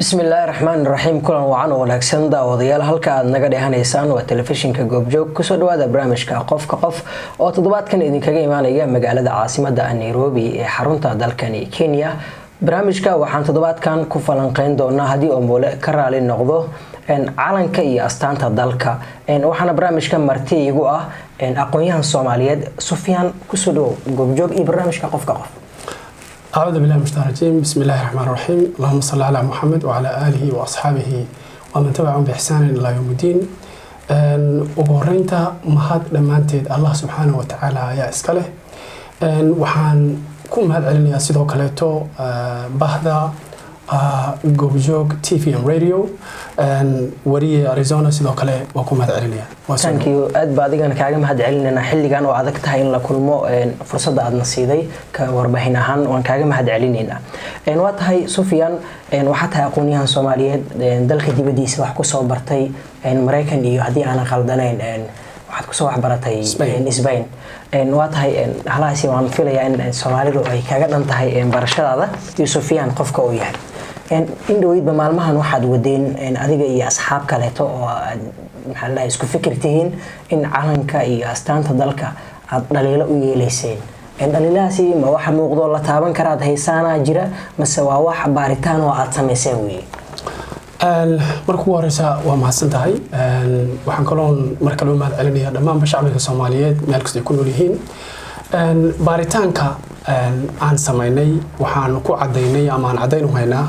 بسم الله الرحمن الرحيم كلنا وعنا ونكسن داوديال halka aad naga dheehanaysaan waa telefishinka goobjoog ku soo dhawaada barnaamijka qofka qof oo toddobaadkan idinkaga imaanaya magaalada caasimadda Nairobi ee xarunta dalkani Kenya barnaamijka waxaan toddobaadkan ku falanqeyn doonaa hadii oo moole ka raali noqdo calanka iyo astaanta dalka waxaana barnaamijka marti igu ah aqoonyahan Soomaaliyeed Sufyaan ku soo dhaw goobjoog iyo barnaamijka qofka qof أعوذ بالله من الشيطان الرجيم بسم الله الرحمن الرحيم اللهم صل على محمد وعلى آله وأصحابه ومن تبعهم بإحسان إلى يوم الدين وبورينتا مهد لمانتيد الله سبحانه وتعالى يا إسكاله وحان كم هاد علني سيدو كاليتو بهدا جوبجوج تي في ام راديو وري أريزونا سيدو كالي وكم هاد علني thank you aad baadigan kaaga mahad celinayna xilligan oo adag tahay in la kulmo fursada aad nasiiday ka warbaahin ahaan waan kaaga mahad celinayna waa tahay Sufyaan waxa tahay aqoonyahan Soomaaliyeed dalka dibadiisa wax ku soo bartay Mareykan iyo hadii aan khaldanayn waxaad ku soo wax baratay Spain waa tahay halaasi waan filayaa in Soomaalidu ay kaaga dhan tahay barashadaada iyo Sufyaan qofka uu yahay in dhaweydba maalmahan waxaad wadeen adiga iyo asxaab kale oo maxaa la isku fikirtiin in calanka iyo astaanta dalka aad dhaliilo u yeeleyseen dhaliilahaasi ma waxa muuqdo la taaban karaad haysaana jira mase waa wax baaritaan oo aad sameyseen weey markuu horeysa waa mahadsan tahay waxaan kaloon markale u mahad celinayaa dhammaan shacabka Soomaaliyeed meel kasta ay ku nool yihiin baaritaanka aan sameynay waxaan ku cadeynay ama aan cadeyn u haynaa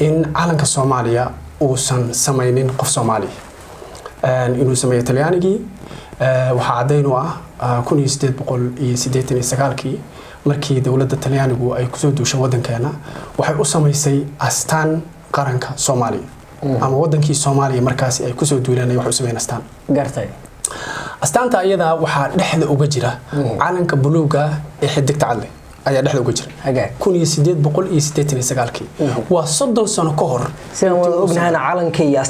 in calanka Soomaaliya uusan sameynin qof Soomaali inuu sameeyo Talyaanigii waxa cadeyn u ah 1889 markii dawladda Talyaanigu ay ku soo duushay wadankeena waxay u sameysay astaan qaranka Soomaaliya ama wadankii Soomaaliya markaas ay ku soo duulanay wax u sameeyeen astaan gartay astaanta ayada waxa dhexda uga jira calanka buluuga ee xidigta cad ayaa dhexda uga jira 1889 waa 30 sano ka hor sidaan wada ognahay calanka iyo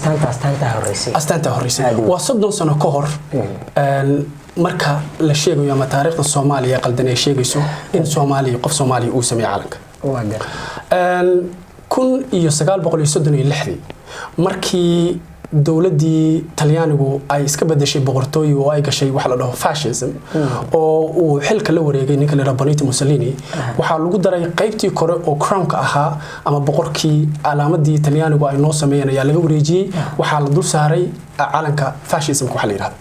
astaanta horeysay waa 30 sano ka hor marka la sheegayo ama taariikhda Soomaaliya qaldan ay sheegayso in Soomaaliya qof Soomaali uu sameeyay calanka waa gar 1936 markii dawladii Talyaanigu ay iska bedeshay boqortooyo oo ay gashay wax la dhaho fascism oo uu xilka la wareegay ninka la Benito Mussolini waxa lagu daray qaybtii kore oo crown-ka ahaa ama boqorkii calaamadii Talyaanigu ay noo sameeyeen ayaa laga wareejiyay waxa la dul saaray calanka fascism-ka waxa la yiraahdo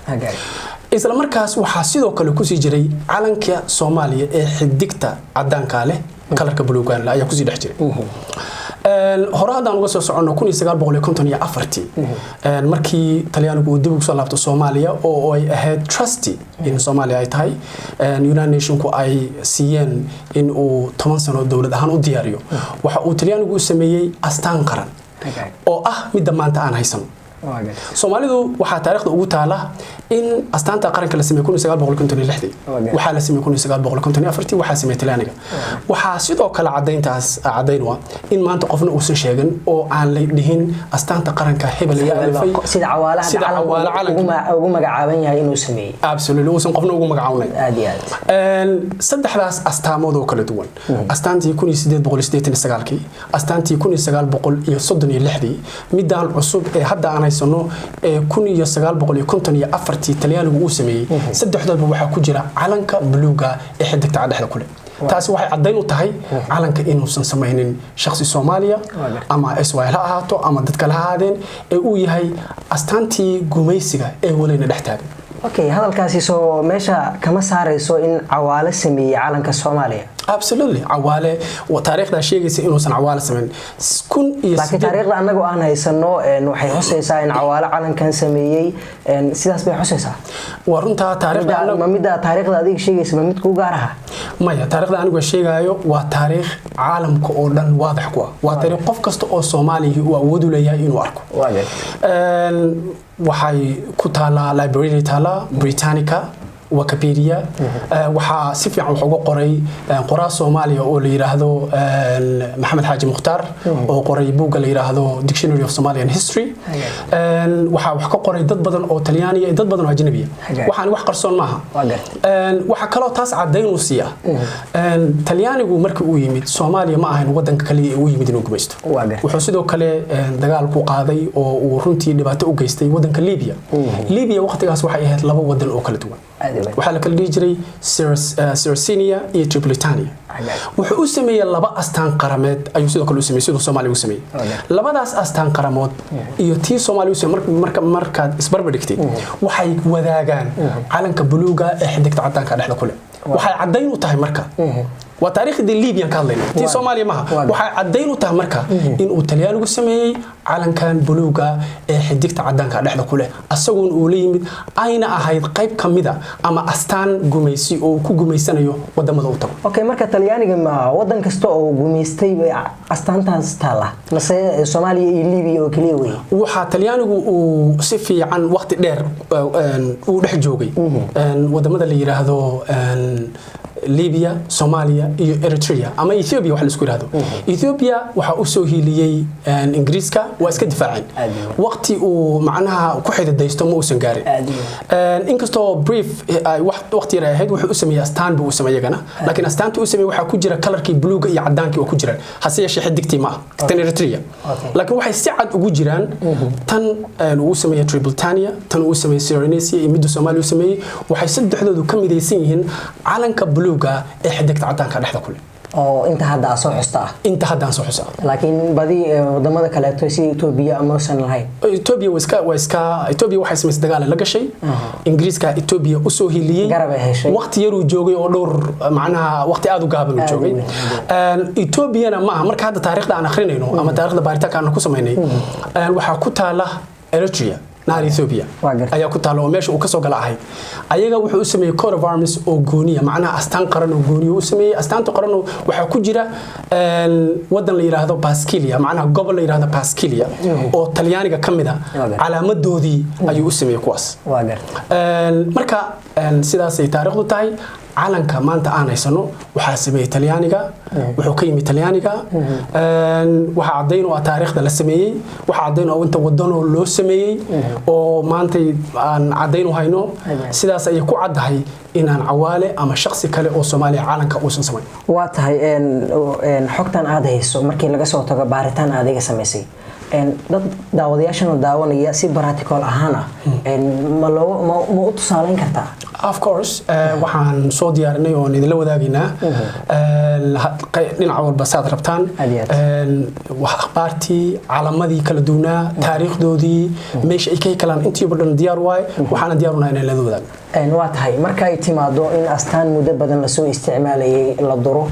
isla markaas waxa sidoo kale ku sii jiray calanka Soomaaliya ee xidigta cadaanka leh kalarka buluuga ah ayaa ku sii dhex jiray hore hadaan uga soo socono 1954 markii Talyaanigu dib u soo laabto Soomaaliya oo ay ahayd trustee in Soomaaliya ay tahay United Nations ku ay siiyeen in uu 10 sano dawlad ahaan u diyaariyo waxa uu Talyaanigu sameeyay astaan qaran oo ah mid maanta aan haysano Soomaalidu waxa taariikhda ugu taala in astaanta qaranka la sameeyay 1956 waxa la sameeyay 1954 waxa sameeyay Talyaaniga waxa sidoo kale cadeyntaas cadeynwa in maanta qofna uu soo sheegan oo aan la dhihin astaanta qaranka hebel iyo alfay sida cawaalaha ugu magacaaban yahay inuu sameeyay absolutely uusan qofna ugu magacaabnay aad iyo aad saddexdaas astaamood oo kala duwan astaantii 1889 astaantii 1936 midaan cusub ee hadda aan haysano 1954 Talyaanigu uu sameeyay saddexdoodba waxa ku jira calanka buluuga ee xidigta dhexda kule taasi waxay cadeyn u tahay calanka inuusan sameynin shakhsi Soomaaliya ama Israel ha ahaato ama dadka la haadeen ee uu yahay astaantii gumaysiga ee waleena dhex taagan okay hadalkaasi soo meesha kama saarayso in cawaale sameeyay calanka Soomaaliya absolutely cawaale wa taariikhda sheegaysa inuusan cawaale sameyn laakiin taariikhda anagu aan haysano waxay xusaysaa in cawaale calankan sameeyay sidaas bay xusaysaa waa runta taariikhda ma mid taariikhda adiga sheegaysa ma mid ku gaar ah maya taariikhda anigu sheegayo waa taariikh caalamka oo dhan waadax ku ah waa taariikh qof kasta oo Soomaaliya uu awood u leeyahay inuu arko waxay ku taala library taala Britannica Wikipedia waxa si fiican wax uga qoray qoraa Soomaaliya oo la yiraahdo Maxamed Xaaji Mukhtaar oo qoray buugga la yiraahdo Dictionary of Somalian History waxa wax ka qoray dad badan oo Talyaani iyo dad badan oo ajnabi waxaan wax qarsoon maaha waxa kale oo taas cadeyn u siiya Talyaanigu markii uu yimid Soomaaliya ma ahayn wadanka kaliya uu yimid inuu gumaysto wuxuu sidoo kale dagaal ku qaaday oo uu runtii dhibaato u geystay wadanka Liibiya waqtigaas waxay ahayd laba wadan oo kala duwan waxa la kala dhigi jiray Sardinia iyo Tripolitania wuxuu u sameeyay laba astaan qarameed ayuu sidoo kale u sameeyay sidoo Soomaaliya u sameeyay labadaas astaan qaramood iyo tii Soomaaliya u sameeyay markaad isbarbar dhigtay waxay wadaagaan calanka buluuga ee xiddigta cadaanka dhexda ku leh waxay cadeyn u tahay marka waa taariikhdii Liibiya ka hadlayna tii Soomaaliya maaha waxay cadeyn u tahay marka in uu Talyaanigu sameeyay calankan buluuga ee xiddigta cadaanka dhexda ku leh asagoon uu leeyimid ayna ahayd qayb kamida ama astaan gumaysi oo ku gumaysanayo wadamada u tago okay marka Talyaaniga ma wadan kasta oo gumaystay astaantaas taala mase Soomaaliya iyo Liibiya oo kaliya way waxa Talyaanigu uu si fiican waqti dheer uu dhex joogay wadamada la yiraahdo Libya, Somalia iyo Eritrea ama Ethiopia waxa la isku yiraahdo Ethiopia waxa uu soo hiiliyay Ingiriiska waa iska difaacin waqti uu macnaha ku xididaysto ma uusan gaarin inkastoo brief ay waqti yar ahayd wuxuu u sameeyay astaan buu u sameeyagana laakiin astaanta uu sameeyay waxa ku jira colorkii buluuga iyo cadaankii oo ku jira hase yeeshee xidigtii ma tan Eritrea laakiin waxay si cad ugu jiraan tan uu sameeyay Tripolitania tan uu sameeyay Sardinia iyo midda Soomaaliya uu sameeyay waxay saddexdoodu ka midaysan yihiin calanka buluuga ee xiddigta cadaanka dhexda ku leh oo inta hadda soo xusta laakiin badi wadamada kale si Ethiopia ama san lahayn Ethiopia Ethiopia waxay sameysay dagaal la gashay Ingiriiska Ethiopia u soo hiiliyay waqti yar uu joogay oo dhowr macnaha waqti aad u gaaban uu joogay Ethiopia ma marka hadda taariikhda aan akhrinayno ama taariikhda baaritaanka aan ku sameynay waxa ku taala Eritrea naar Ethiopia ayaa ku taalo meesha uu ka soo galay ayaga wuxuu u sameeyay coat of arms oo gooniya macnaha astaan qaran oo gooniya u sameeyay astaanta qaran waxa ku jira wadan la yiraahdo Pascalia macnaha gobol la yiraahdo Pascalia oo Talyaaniga kamida calaamadoodii ayuu u sameeyay kuwaas marka sidaas ay taariikhdu tahay calanka maanta aan haysano waxa sameeyay Talyaaniga wuxuu ka yimid Talyaaniga waxa cadeyn oo taariikhda la sameeyay waxa cadeyn oo inta wadan loo sameeyay oo maanta aan cadeyn u hayno sidaas ay ku cadahay inaan cawaale ama shakhsi kale oo Soomaaliya calanka uusan sameyn waa tahay xogtan aad hayso markii laga soo tago baaritaan aad iga sameysay dad daawadayaashana daawanaya si practical ahaana ma u tusaaleyn kartaa of course waxaan soo diyaarinay oo idin la wadaagina dhinaca walba saad rabtaan wax akhbaartii calamadii kala duwanaa taariikhdoodii meesha ay ka kalaan intii badan diyaar waay waxaan diyaar u nahay in la wadaago waa tahay marka ay timaado in astaan muddo badan la soo isticmaalayay la duro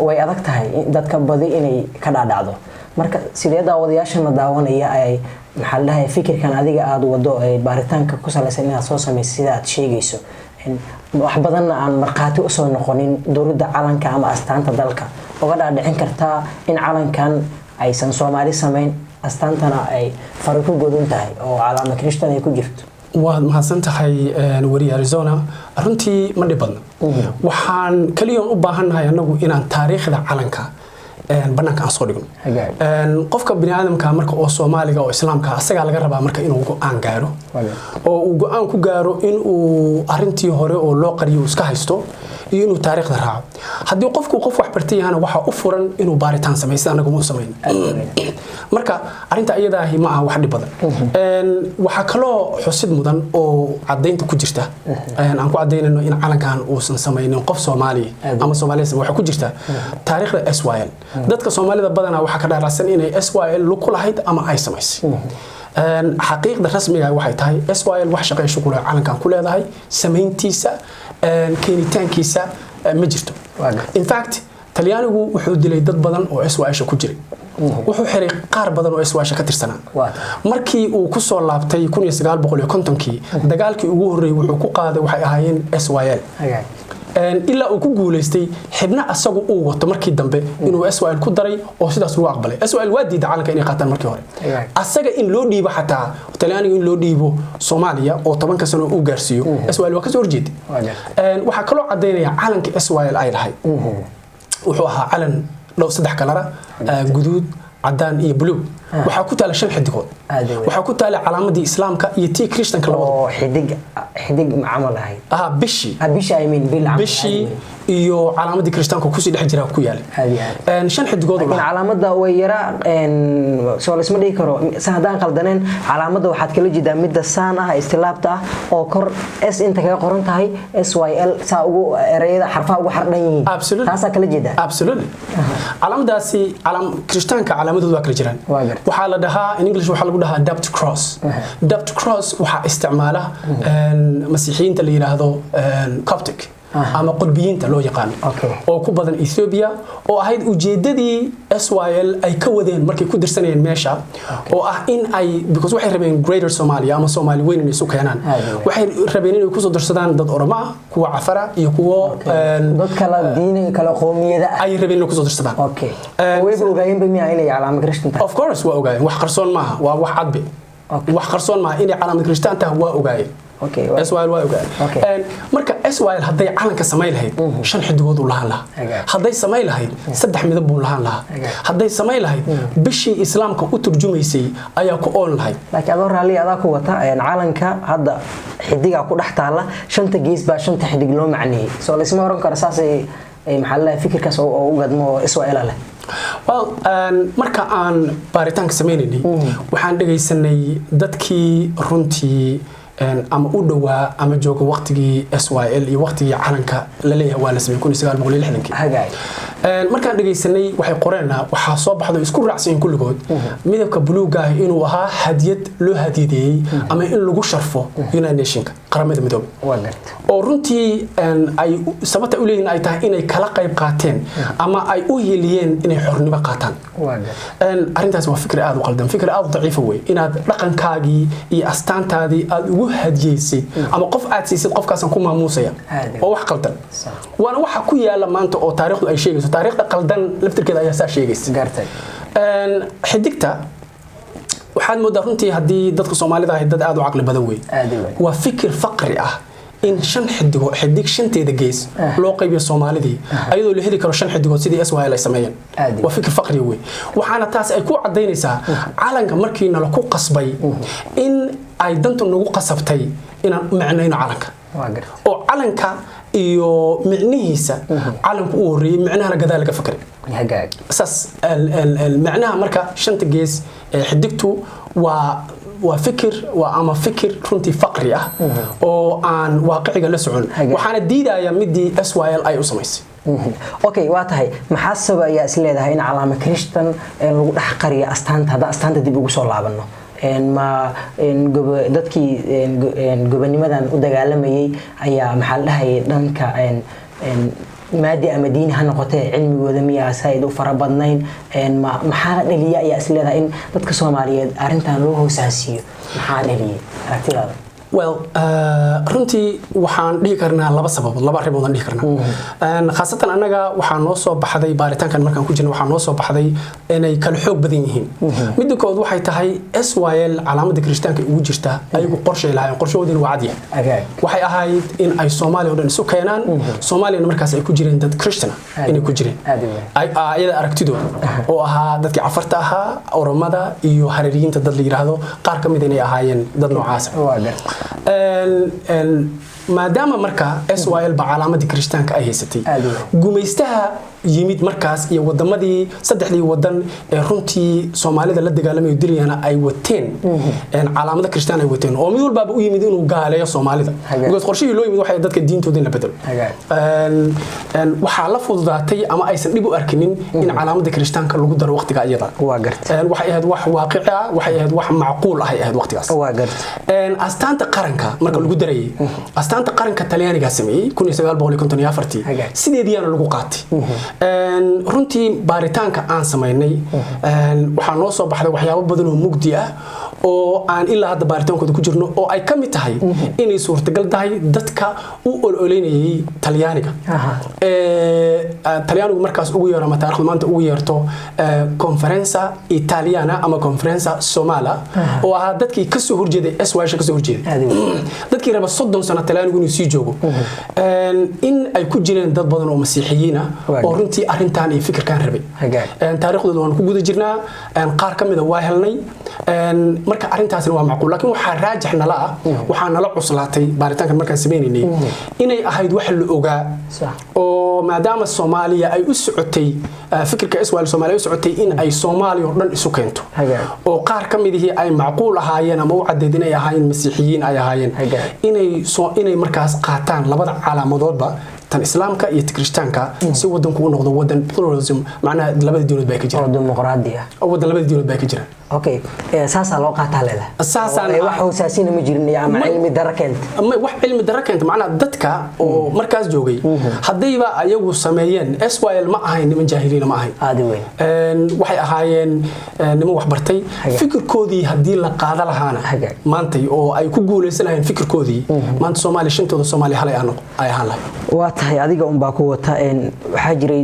way adag tahay dadka badi inay ka dhaadhacdo marka sidee daawadayaashana daawanaya ay maxaa la dhahay fikirkan adiga aad wado ee baaritaanka ku saleysan inaad soo sameysay sida aad sheegayso wax badan aan marqaati u soo noqonin dowladda calanka ama astaanta dalka uga dhaadhicin kartaa in calankan aysan Soomaali sameyn astaantana ay farqo go'an tahay oo calaamad Kristaan ay ku jirto waad mahadsan tahay wari Arizona runtii ma dhibadna waxaan kaliya u baahanahay anagu inaan taariikhda calanka banaanka aan soo dhigno qofka bini aadamka marka oo Soomaaliga oo Islaamka asaga laga rabaa marka inuu go'aan gaaro oo uu go'aan ku gaaro in uu arintii hore oo loo qariyo iska haysto iyo inuu taariikhda raaco hadii qofku qof wax bartay yahay waxa u furan inuu baaritaan sameeyo anagu ma sameeyno marka arinta iyada ah ma aha wax dhib badan waxa kale oo xusid mudan oo cadeynta ku jirta aan ku cadeynayno in calankan uusan sameeynin qof Soomaali ama Soomaaliyeed waxa ku jirta taariikhda SYL dadka Soomaalida badanaa waxa ka dhaaraysan inay SYL lu ku lahayd ama ay sameysay xaqiiqda rasmiga waxay tahay SYL wax shaqo shuqul calankan ku leedahay sameyntiisa keenitaankiisa ma jirto in fact Talyaanigu wuxuu dilay dad badan oo SYL ku jiray wuxuu xiray qaar badan oo SYL ka tirsanaa markii uu ku soo laabtay 1950kii dagaalkii ugu horeeyay wuxuu ku qaaday waxay ahaayeen SYL ilaa uu ku guuleystay xibna asagu uu wato markii dambe inuu SYL ku daray oo sidaas lagu aqbalay SYL waa diiday calanka inay qaataan markii hore asaga in loo dhiibo xataa Talyaaniga in loo dhiibo Soomaaliya oo 10 sano uu gaarsiiyo SYL waa ka soo horjeeday waxa kale oo cadeynaya calanka SYL ay lahayd wuxuu ahaa calan dhow 3 kalara guduud عدان iyo blue waxa ku taala shan xidigood waxa ku taala calaamadii islaamka iyo tii kristanka labada oo xidig macamul ahay bishi I mean bil amal bishi iyo calaamadii kristanka ku sii dhex jira ku yaal shan xidigood laakiin calaamada way yara soo isma dhigi karo saadaan qaldaneen calaamada waxaad kala jeedaa midda saan ah istilaabta ah oo kor s inta kaga qoran tahay SYL saa ugu ereyada xarfaha ugu xardhan yihiin taasa kala jeedaa absolutely calaamadaasi kristanka calaamadood waa kala jiraan waxa la dhahaa in English waxa lagu dhahaa double cross waxa isticmaala masiixiyiinta la yiraahdo Coptic ama qudbiyiinta loo yaqaan oo ku badan Ethiopia oo ahayd ujeedadii SYL ay ka wadeen markay ku dirsanayeen meesha oo ah in ay because waxay rabeen Greater Somalia ama Soomaali weyn inay soo keenaan waxay rabeen inay ku soo dirsadaan dad Oromo ah kuwa Cafara iyo kuwa dad kala diin kala qoomiyada ay rabeen inay ku soo dirsadaan way ogaayeen bimiya inay calaamad Christian of course waa ogaayeen wax qarsoon maaha waa wax cadbe wax qarsoon maaha inay calaamad Christian tahay waa ogaayeen SYL waa ogaayeen marka SYL haday calanka samay lahayd shan xidigood u lahaan lahaa haday samay lahayd saddex midab buu lahaan lahaa haday samay lahayd bishii islaamka u turjumaysay ayaa ku oon lahayd laakiin adoo raali adaa ku wata calanka hadda xidiga ku dhax taala shanta gees baa shanta xidig loo macneeyay soo la isma oran karo saas ay maxalla fikirkaas oo u gadmo SYL leh well marka aan baaritaanka sameynay waxaan dhageysanay dadkii runtii ama u dhawaa ama jooga waqtigii SYL iyo waqtigii calanka la leeyahay waa la sameeyay 1960 markaan dhageysanay waxay qoreenna waxa soo baxdo isku raacsan kulligood midabka buluuga ah inuu ahaa hadiyad loo hadiyeeyay ama in lagu sharfo United Nations qaramada midoobay oo runtii ay sababta u leeyihiin ay tahay inay kala qayb qaateen ama ay u heliyeen inay xornimo qaataan arintaas waa fikir aad u qaldan fikir aad u daciif ah inaad dhaqankaagii iyo astaantaadii aad ugu hadiyeysid ama qof aad siisid qofkaasan ku maamuusaya oo wax qaldan waana waxa ku yaala maanta oo taariikhdu ay sheegayso taariikhda qaldan laftirkeeda ayaa saa sheegaysa xidigta waxaad moodaa runtii haddii dadka Soomaalida ah dad aad u caqli badan weey waa fikir faqri ah in shan xidig shanteeda gees loo qaybiyo Soomaalidii ayadoo la heli karo shan xidigood sidii SYL ay sameeyeen waa fikir faqri weey waxaana taas ay ku cadeynaysaa calanka markii nala ku qasbay in ay dantu nagu qasabtay inaan macnayno calanka oo calanka iyo micnihiisa calanku uu horeeyay micnaha gadaal laga fakray asas macnaha marka shanta gees xidigtu waa fikir waa ama fikir runtii faqri ah oo aan waaqiciga la socon waxaana diidaya midii SYL ay u samaysay okay waa tahay maxaa sababaya isleedahay in calaamad Christian lagu dhax qariyo astaanta dib ugu soo laabano ma dadkii gobonimadan u dagaalamayay ayaa maxaa la dhahay dhanka maadi ama diin ha noqotay cilmigooda miyaa sayd u farabadnayn maxaa dhaliya ayaa isleedahay in dadka Soomaaliyeed arintan loo hoosaasiyo maxaa dhaliyay aragtidaada well runtii waxaan dhihi karnaa laba sababood laba arrimood aan dhihi karnaa khaasatan anaga waxaan noo soo baxday baaritaankan markaan ku jirno waxaan noo soo baxday inay kala xoog badan yihiin midda kood waxay tahay SYL calaamada Kirishtaanka ugu jirta ayagu qorshe lahayn qorshahoodina waa cad yahay waxay ahayd in ay Soomaaliya oo dhan isu keenaan Soomaaliyana markaas ay ku jireen dad Kirishtaan inay ku jireen ayada aragtidooda oo ahaa dadkii Cafarta ahaa Oromada iyo Hareeriyiinta dad la yiraahdo qaar kamid inay ahaayeen dad noocaas maadaama marka SYL ba calaamadii Kirishtaanka ay haysatay gumaystaha yimid markaas iyo wadamadii saddexdii wadan ee runtii Soomaalida la dagaalamay dilayana ay wateen calaamada Kirishtaan ay wateen oo mid walba u yimid inuu gaaleeyo Soomaalida because qorshihii loo yimid waxay dadka diintooda la bedelo waxa la fududaatay ama aysan dib u arkinin in calaamada Kirishtaanka lagu daro waqtiga iyada waxay ahayd wax waaqici ah waxay ahayd wax macquul ah ay ahayd waqtigaas astaanta qaranka marka lagu darayay astaanta qaranka Talyaaniga sameeyay 1954 sideediyana lagu qaatay runtii baaritaanka aan sameynay waxaa noo soo baxday waxyaabo badan oo mugdi ah oo aan ilaa hadda baaritaankooda ku jirno oo ay ka mid tahay inay suurtagal tahay dadka u ololeynayay Talyaaniga Talyaanigu markaas ugu yeero ama taariikhda maanta ugu yeerto Conferenza Italiana ama Conferenza Somala oo ah dadkii ka soo horjeeday SYSha ka soo horjeeday dadkii raba 30 sano Talyaanigu inuu sii joogo in ay ku jireen dad badan oo masiixiyiin ah oo runtii arintan iyo fikirkan rabay taariikhdooda waan ku guda jirnaa qaar kamid ah waa helnay marka arintaasna waa macquul laakiin waxa raajix nala ah waxa nala cuslaatay baaritaankan markaan sameeynay inay ahayd wax la ogaa oo maadaama Soomaaliya ay u socotay fikirka Iswaal Soomaaliya u socotay in ay Soomaaliya oo dhan isu keento oo qaar kamid ah ay macquul ahaayeen ama u cadeedin ay ahaayeen masiixiyiin ay ahaayeen inay markaas qaataan labada calaamadoodba tan islaamka iyo kirishtaanka si wadanku u noqdo wadan pluralism macnaha labada diinood bay ka jiraan dimuqraadiya wadan labada diinood bay ka jiraan okay saasa loo qaataa leedahay saasaan wax hoosaasina ma jirin ama cilmi darakeent ama wax cilmi darakeent macnaha dadka oo markaas joogay hadayba ayagu sameeyeen SYL ma ahayn niman jaahiliin ma ahayn aad weyn waxay ahaayeen niman wax bartay fikirkoodii hadii la qaada lahaana maanta oo ay ku guuleysanayeen fikirkoodii maanta Soomaali shintooda Soomaali halay ay ahaan lahayd waa tahay adiga un baa ku wata waxa jiray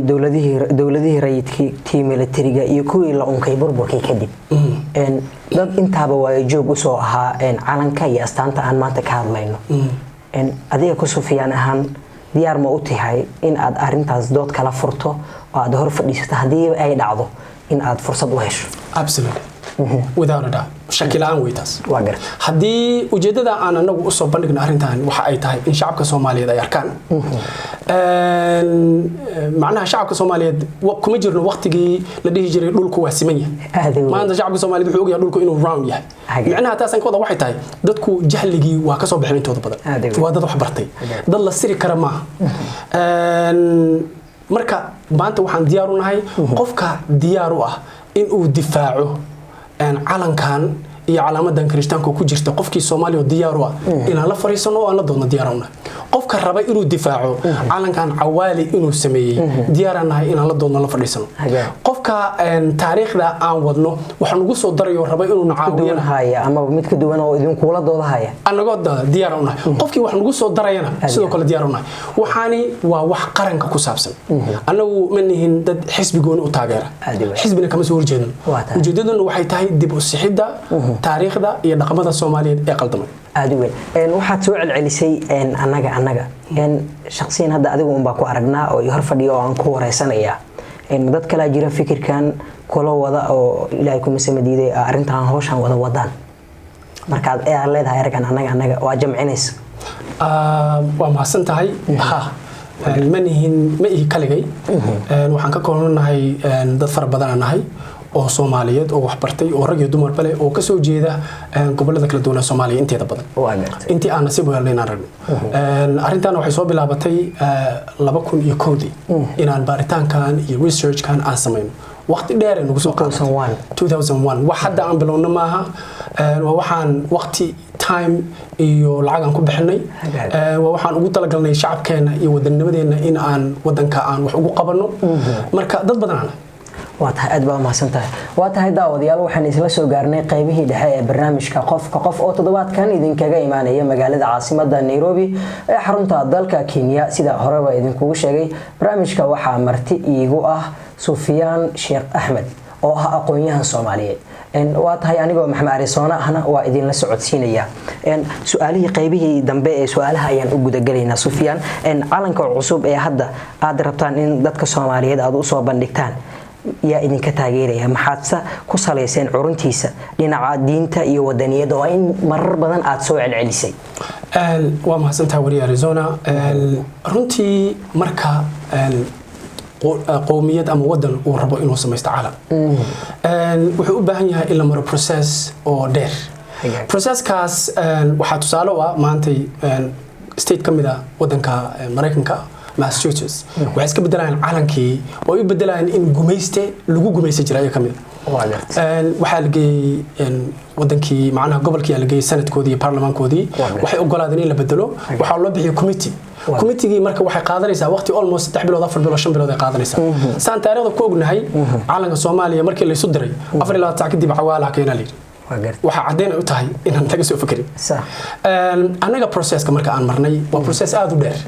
dawladihii rayidkii militariga iyo kuwii la unkay burburkii kadib dad intaaba waa joog u soo ahaa calanka iyo astaanta aan maanta ka hadlayno adiga ku Sufyaan ahaan diyaar ma u tahay in aad arintaas dood kala furto oo aad hor fadhiisato hadii ay dhacdo in aad fursad u hesho absolutely without a doubt shakilaan weytaas waa gar hadii ujeedada aan anagu u soo bandhigno arintan waxa ay tahay in shacabka Soomaaliyeed ay arkaan macnaha shacabka Soomaaliyeed kuma jirno waqtigii la dhihi jiray dhulku waa siman yahay maanta shacabka Soomaaliyeed wuxuu ogyahay dhulku inuu round yahay macnaha taasan kooda waxay tahay dadku jahligii waa ka soo bixin intooda badan waa dad wax bartay dad la siri kara ma marka maanta waxaan diyaar u nahay qofka diyaar u ah in uu difaaco calankan iyo calaamadan kirishtaanka ku jirta qofkii Soomaaliya diyaar u ah in la fariisano oo la doodno diyaar u nahay qofka raba inuu difaaco calankan cawaali inuu sameeyay diyaar nahay in la doodno la fadhiisano qofka taariikhda aan wadno waxa nagu soo darayo raba inuu nacaawiyo haya ama mid ka duwan oo idin kula doodahaya anagoo diyaar u nahay qofkii wax nagu soo darayna sidoo kale diyaar u nahay waxaani waa wax qaranka ku saabsan anagu manihin dad xisbigoona u taageera xisbina kama soo horjeedno ujeedaduna waxay tahay dib u sixida taariikhda iyo dhaqamada Soomaaliyeed ee qaldamay aad weyn waxaad soo celcelisay anaga shakhsiyan hadda adigu un baa ku aragnaa oo hor fadhiyo oo aan ku wareysanaya dad kala jira fikirkan kula wada oo Ilaahay kuma samadiiday arintan hawshan wada wadaan marka aad leedahay aragan anaga waa jamcinaysa waa mahadsan tahay manihin ma ihi kaligay waxaan ka koobanahay dad fara badan nahay oo Soomaaliyeed oo wax bartay oo rag iyo dumar bale oo ka soo jeeda gobolada kala duwan ee Soomaaliya inteeda badan intii aan nasiib u helnay aragno arintan waxay soo bilaabatay 2001 inaan baaritaankan iyo researchkan aan sameeyno waqti dheer ee nagu soo qaaday 2001 wax hadda aan bilowno maaha waa waxaan waqti time iyo lacag aan ku bixinay waa waxaan ugu talagalnay shacabkeena iyo wadanimadeena in aan wadanka aan wax ugu qabano marka dad badan waatahay aad baa mahadsantahay waatahay daawadayaal waxaan isla soo gaarnay qaybihii dhexe ee barnaamijka qof oo toddobaadkan idinkaga imaanaya magaalada caasimadda Nairobi ee xarunta dalka Kenya sida horeba idinkugu sheegay barnaamijka waxaa marti iigu ah Sufyaan Sheekh Axmed oo ah aqoonyahan Soomaaliyeed waatahay anigoo Maxamed Arisoona ahna waa idin la socodsiinaya su'aalihii qaybihii dambe ee su'aalaha ayaan u guda galaynaa Sufyaan calanka cusub ee hadda aad rabtaan in dadka Soomaaliyeed aad u soo bandhigtaan yaa idinka taageeraya maxaad ku saleyseen curuntiisa dhinaca diinta iyo wadaniyada oo in marar badan aad soo celcelisay waa mahadsantahay wariye Arizona runtii marka qowmiyad ama wadan uu rabo inuu sameeyo calan wuxuu u baahan yahay in la maro process oo dheer processkaas waxa tusaale u ah maanta state kamida wadanka Mareykanka Massachusetts waxay iska bedelayaan calankii oo ay bedelayaan in gumayste lagu gumaysan jiray kamid waxa la geeyay wadankii macnaha gobolkii la geeyay sanadkoodii iyo baarlamaankoodii waxay ogolaadeen in la bedelo waxa loo bixiyay committee marka waxay qaadanaysaa waqti almost 3 bilood 4 bilood 5 bilood ay qaadanaysaa saan taariikhda ku ognahay calanka Soomaaliya markii la isu diray 24 saac kadib cawaalaha keenay waxa cadeyn u tahay inaan laga soo fikirin anaga processka marka aan marnay waa process aad u dheer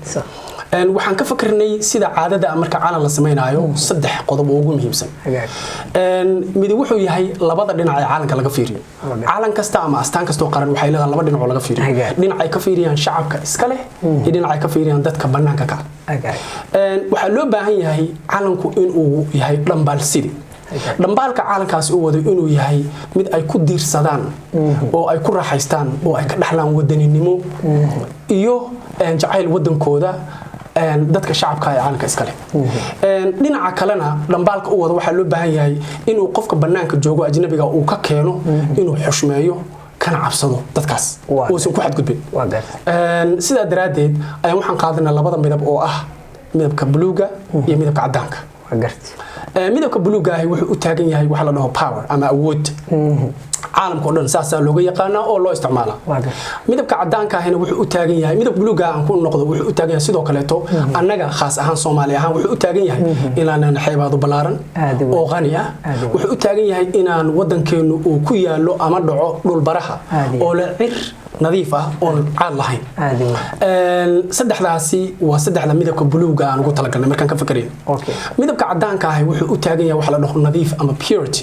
waxaan ka fikirnay sida caadada marka calan la sameeynaayo saddex qodob oo ugu muhiimsan mid wuxuu yahay labada dhinac ee calanka laga fiiriyo calan kasta ama astaan kasta oo qaran waxay leedahay laba dhinac oo laga fiiriyo dhinac ay ka fiiriyaan shacabka iska leh iyo dhinac ay ka fiiriyaan dadka banaanka ka waxa loo baahan yahay calanku inuu yahay dhambaal sidi dhambaalka calankaas uu wado inuu yahay mid ay ku diirsadaan oo ay ku raaxaystaan oo ay ka dhaxlaan wadaninimo iyo jacayl wadankooda dadka shacabka ee calanka iska leh dhinaca kalena dhambaalka uu wado waxa loo baahan yahay inuu qofka banaanka joogo ajnabiga uu ka keeno inuu xushmeeyo kana cabsado dadkaas oo san ku xadgudbin sida daraadeed ayaan waxaan qaadanaa labada midab oo ah midabka buluuga iyo midabka cadaanka midabka buluuga ah wuxuu u taagan yahay waxa la dhaho power ama awood caalamka oo dhan saasa looga yaqaan oo loo isticmaala midabka cadaanka ahna wuxuu u taagan yahay midab buluuga aan ku noqdo wuxuu u taagan yahay sidoo kale to annaga khaas ahaan Soomaali ahaan wuxuu u taagan yahay inaan xeebaado balaaran oo qani ah wuxuu u taagan yahay inaan wadankeenu uu ku yaalo ama dhaco dhul baraha oo la cir nadiif ah oo caad lahayn saddexdaasi waa saddexda midabka buluuga aan ugu talagalnay markaan ka fikireen midabka cadaanka ah wuxuu u taagan yahay waxa la dhaho nadiif ama purity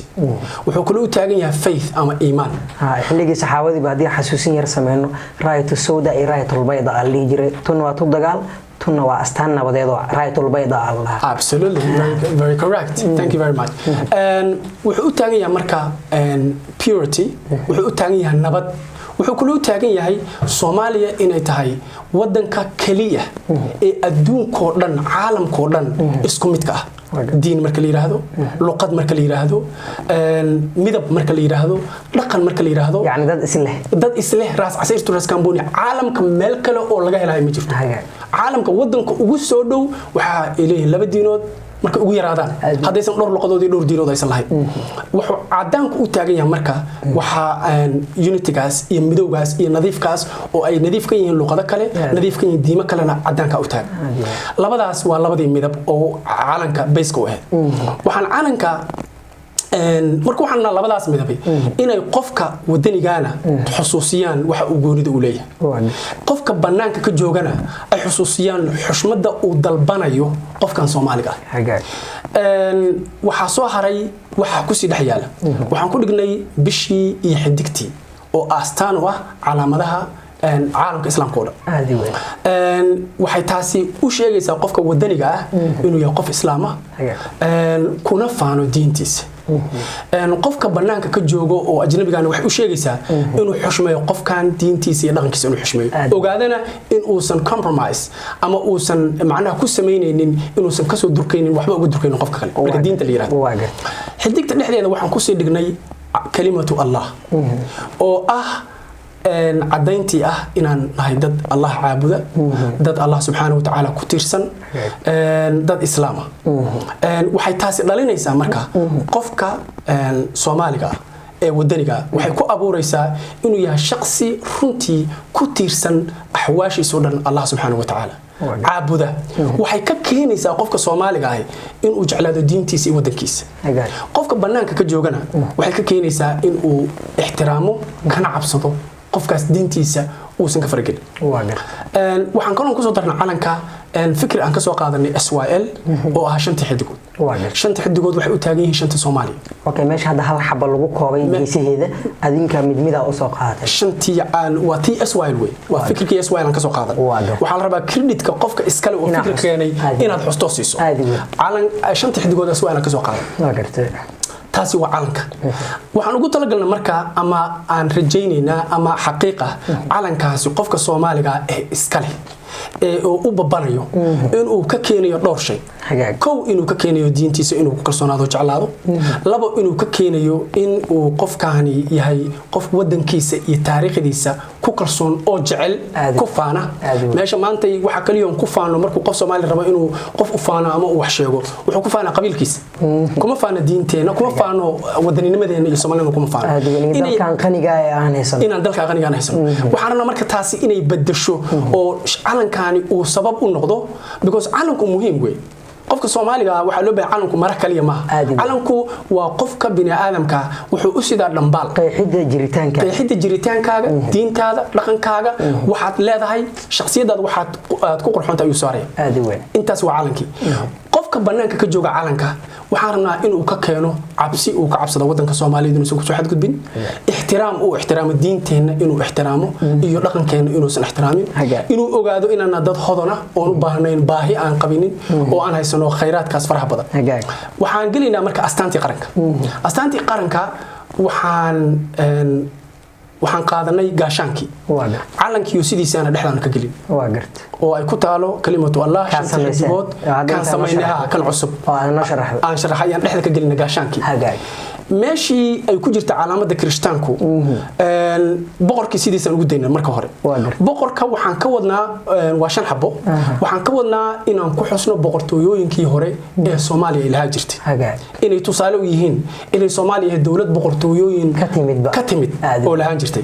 wuxuu kale u taagan yahay faith ama iimaan xilligii saxaabadii baadii xasuusin yar sameeyno raayatu sawda iyo raayatul bayda ali jiray tun waa tu dagaal tunna waa astaan nabadeed oo raayatul bayda allah absolutely very correct thank you very much wuxuu u taagan yahay marka purity wuxuu u taagan yahay nabad wuxuu kula taagan yahay Soomaaliya inay tahay wadanka kaliya ee adduunka oo dhan caalamka oo dhan isku mid ka ah diin marka la yiraahdo luqad marka la yiraahdo midab marka la yiraahdo dhaqan marka la yiraahdo yani dad isleh raas casirtu raas kamboni caalamka meel kale oo laga helayo ma jirto caalamka wadanka ugu soo dhow waxa ilaahay laba diinood marka ugu yaraadaan hadaysan dhowr luqadood iyo dhowr diinood aysan lahayn wuxuu cadaanku u taagan yahay marka waxa unitygaas iyo midowgaas iyo nadiifkaas oo ay nadiif ka yihiin luqado kale nadiif ka yihiin diimo kalena cadaanka u taagan labadaas waa labadii midab oo calanka base ka ah waxaan calanka marka waxaan labadaas midabay inay qofka wadanigaana xusuusiyaan waxa uu goonida u leeyahay qofka banaanka ka joogana ay xusuusiyaan xushmada uu dalbanayo qofkan Soomaaliga waxa soo haray waxa ku sii dhax yaala waxaan ku dhignay bishii iyo xidigtii oo astaan u ah calaamadaha caalamka islaamka oo dhan waxay taasi u sheegaysaa qofka wadaniga ah inuu yahay qof islaam ah kuna faano diintiisa qofka banaanka ka joogo oo ajnabigaana waxay u sheegaysaa inuu xushmeeyo qofkan diintiisa iyo dhaqankiisa inuu xushmeeyo ogaadana in uusan compromise ama uusan macnaha ku sameyneynin inuusan ka soo durkaynin waxba uga durkaynin qofka kale marka diinta la yiraahdo xidigta dhexdeeda waxaan ku sii dhignay kalimatu Allah oo ah cadayntii ah inaan nahay dad Allah caabuda dad Allah subhanahu wa ta'ala ku tiirsan dad islaama waxay taasi dhalinaysaa marka qofka Soomaaliga ee wadaniga waxay ku abuuraysaa inuu yahay shakhsi runtii ku tiirsan ahwaashiisa oo dhan Allah subhanahu wa ta'ala caabuda waxay ka keenaysaa qofka Soomaaliga ah inuu jeclaado diintiisa iyo wadankiisa qofka banaanka ka joogana waxay ka keenaysaa inuu ixtiraamo kana cabsado qofkaas diintiisa uusan ka fargelin waxaan kaloo ku soo darnaa calanka fikir aan ka soo qaadanay SYL oo ah shanta xidigood shanta xidigood waxay u taagan yihiin shanta Soomaaliya okay meesha hadda hal xabba lagu koobay geesaheeda adinka mid u soo qaadatay shantii aan waa tii SYL way waa fikirkii SYL aan ka soo qaadan waxa la rabaa creditka qofka iskale oo fikir keenay inaad xusto siiso calan shanta xidigood SYL aan ka soo qaadan taasi waa calanka waxaan ugu talagalnay marka ama aan rajaynaynaa ama xaqiiqa calankaasi qofka Soomaaliga ee iska leh ee u babanayo inuu ka keenayo dhowr shay kow inuu ka keenayo diintiisa inuu ku kalsoonaado jeclaado labo inuu ka keenayo in uu qofkaani yahay qof wadankiisa iyo taariikhdiisa ku kalsoon oo jecel ku faana meesha maanta waxa kaliya ku faano markuu qof Soomaali rabo inuu qof u faano ama uu wax sheego wuxuu ku faana qabiilkiisa kuma faana diinteena kuma faano wadanninimadeena iyo Soomaalida kuma faano dalkan qaniga aan haysan inaan dalka qaniga aan haysan waxaana marka taasi inay bedesho oo calankani uu sabab u noqdo because calanku muhiim weey qofka Soomaaliga waxa loo baahan calanku mara kaliya ma calanku waa qofka bini aadamka wuxuu u sidaa dhambaal qeexida jiritaankaaga diintaada dhaqankaaga waxaad leedahay shakhsiyadaada waxaad ku qurxoontahay ayuu saaray intaas waa calankii qofka banaanka ka jooga calanka waxaan rabnaa inuu ka keeno cabsi uu ka cabsado wadanka Soomaaliyeed inuu soo xadgudbin ixtiraamo diinteena inuu ixtiraamo iyo dhaqankeena inuu san ixtiraamin inuu ogaado inaan dad hodona oo u baahnayn baahi aan qabinin oo aan haysano khayraadkaas faraha badan waxaan gelinaa marka astaantii qaranka waxaan qaadanay gaashaankii calankii sidiisana dhexdana ka gelin oo ay ku taalo kalimatu Allah shaqadigood kan sameeynaha kan cusub aan sharaxayaan dhexda ka gelin gaashaankii meeshii ay ku jirta calaamada Kirishtaanku boqorkii sidiisan ugu daynaa marka hore boqorka waxaan ka wadnaa waa 5 xabo waxaan ka wadnaa inaan ku xusno boqortooyooyinkii hore ee Soomaaliya ilaha jirtay inay tusaale u yihiin inay Soomaaliya dawlad boqortooyooyin ka timid oo lahaan jirtay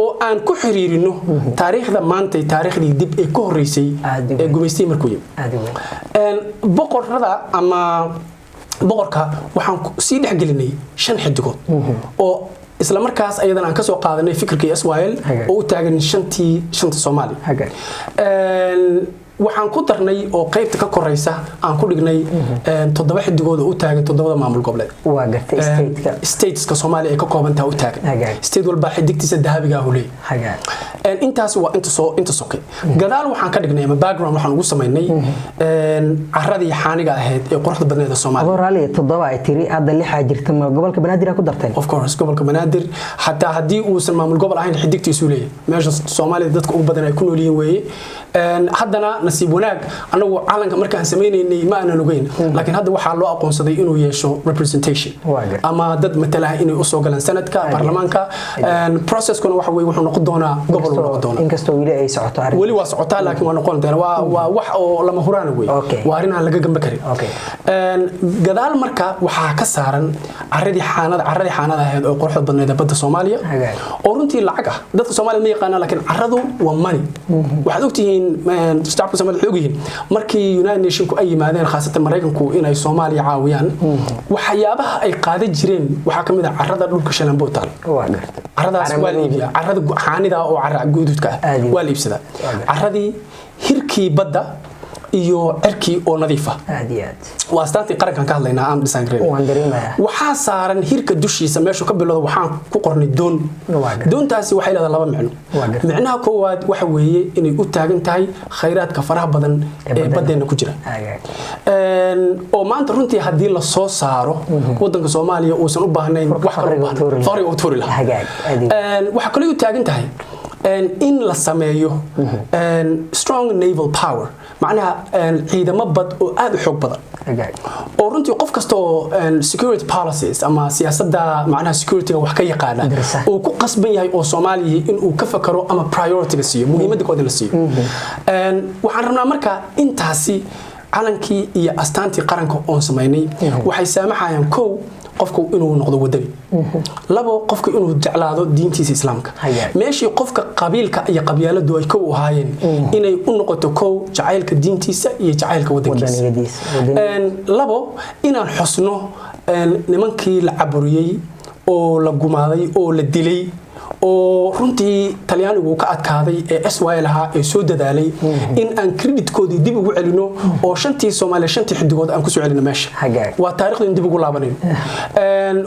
oo aan ku xiriirino taariikhda maanta taariikhdii dib ee ka horeysay ee gumeystay markuu yimid boqorrada ama boqorka waxaan sii dhexgelinay 5 xidigood oo isla markaas ayadan aan ka soo qaadanay fikirkii SYL oo u taagan shanta Soomaali waxaan ku darnay oo qaybta ka koreysa aan ku dhignay 7 xidigood oo u taagan 7 maamul goboleed stateska Soomaaliya ay ka kooban tahay u taagan state walba xidigtiisa dahabiga ah u leeyahay intaas waa inta sokay gadaal waxaan ka dhignay ama background waxaan ugu sameynay carradii xaaniga ahayd ee quruxda badneed Soomaaliya Raleigh 7 ay tiri hadda 6 jirta ma gobolka Banaadir ku darteen of course gobolka Banaadir hatta hadii uu san maamul gobol ahayn xidigtiisu leeyahay meesha Soomaaliya dadka ugu badan ay ku nool yihiin weeye haddana nasiib wanaag anagu calanka markaan sameeynay ma aanan ogeyn laakiin hadda waxa loo aqoonsaday inuu yeesho representation ama dad matalaha inay u soo galaan sanadka baarlamaanka processkuna waxa weey wuxuu noqon doonaa gobol uu noqon doonaa inkastoo wili ay socoto arrin wali waa socotaa laakiin waa noqon doonaa waa wax oo lama huraan weey waa arrin aan laga gamba karin gadaal marka waxa ka saaran carradii xaanada ahayd oo quruxda badneed badda Soomaaliya oo runtii lacag ah dadka Soomaaliyeed ma yaqaanaan laakiin carradu waa money waxaad ogtihiin shacabka Soomaaliyeed xoogyihiin markii United Nations ku ay yimaadeen khaasatan Mareykanku inay Soomaaliya caawiyaan waxyaabaha ay qaadan jireen waxa kamid ah carrada dhulka Shalambo taal carradaas waa liibiya carrada xaanida oo carra guududka waa liibsada carradii hirkii badda iyo cirkii oo nadiif ah waa astaantii qarankan ka hadlaynaa aan design gareyn waxa saaran hirka dushiisa meesha ka bilowdo waxaan ku qornay doontaasi waxay leedahay 2 macno macnaha koowaad waxa weeye inay u taagan tahay khayraadka faraha badan ee badeena ku jira oo maanta runtii hadii la soo saaro wadanka Soomaaliya uu san u baahnayn wax fari oo tuuri lahaa waxa kale u taagan tahay in la sameeyo strong naval power macnaha ciidamo bad oo aad u xoog badan oo runtii qof kasto security policies ama siyaasadda macnaha security wax ka yaqaan oo ku qasban yahay oo Soomaaliya in uu ka fakaro ama priority ga siiyo muhiimadda kood la siiyo waxaan rabnaa marka intaasi calankii iyo astaantii qaranka oo sameeynay waxay saamaxayaan qofku inuu noqdo wadani labo qofku inuu jeclaado diintiisa islaamka meeshii qofka qabiilka iyo qabyaaladu ay ku ahaayeen inay u noqoto jacaylka diintiisa iyo jacaylka wadankiisa labo inaan xusno nimankii la caburiyay oo la gumaaday oo la dilay oo runtii Talyaanigu ka adkaaday ee SYL ahaa ee soo dadaalay in aan creditkoodii dib ugu celino oo shantii Soomaaliya shantii xidigood aan ku soo celino meesha waa taariikhda dib ugu laabanayno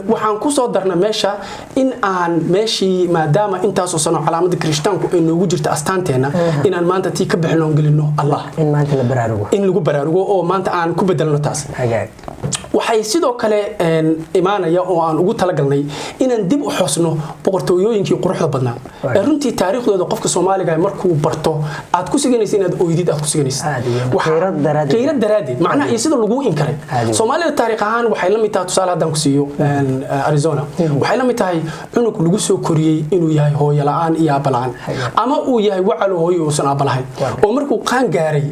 waxaan ku soo darnay meesha in aan meeshii maadaama intaas oo sano calaamada Kirishtaanku ay noogu jirta astaanteena inaan maanta tii ka bixino gelino Allah in maanta la baraarugo in lagu baraarugo oo maanta aan ku bedelno taas waxay sidoo kale imaanaya oo aan ugu talagalnay inaan dib u xusno boqortooyooyinkii quruxda badnaa ee runtii taariikhdooda qofka Soomaaliga markuu barto aad ku siganaysid inaad ooydid aad ku siganaysid qeyrad daraadid macnaha iyo sida lagu inkaray Soomaalida taariikh ahaan waxay la mid tahay tusaale hadaan ku siiyo Arizona waxay la mid tahay cunug lagu soo koriyay inuu yahay hooyo la'aan iyo aaba la'aan ama uu yahay wacalo hooyo oo san aaba lahayn oo markuu qaan gaaray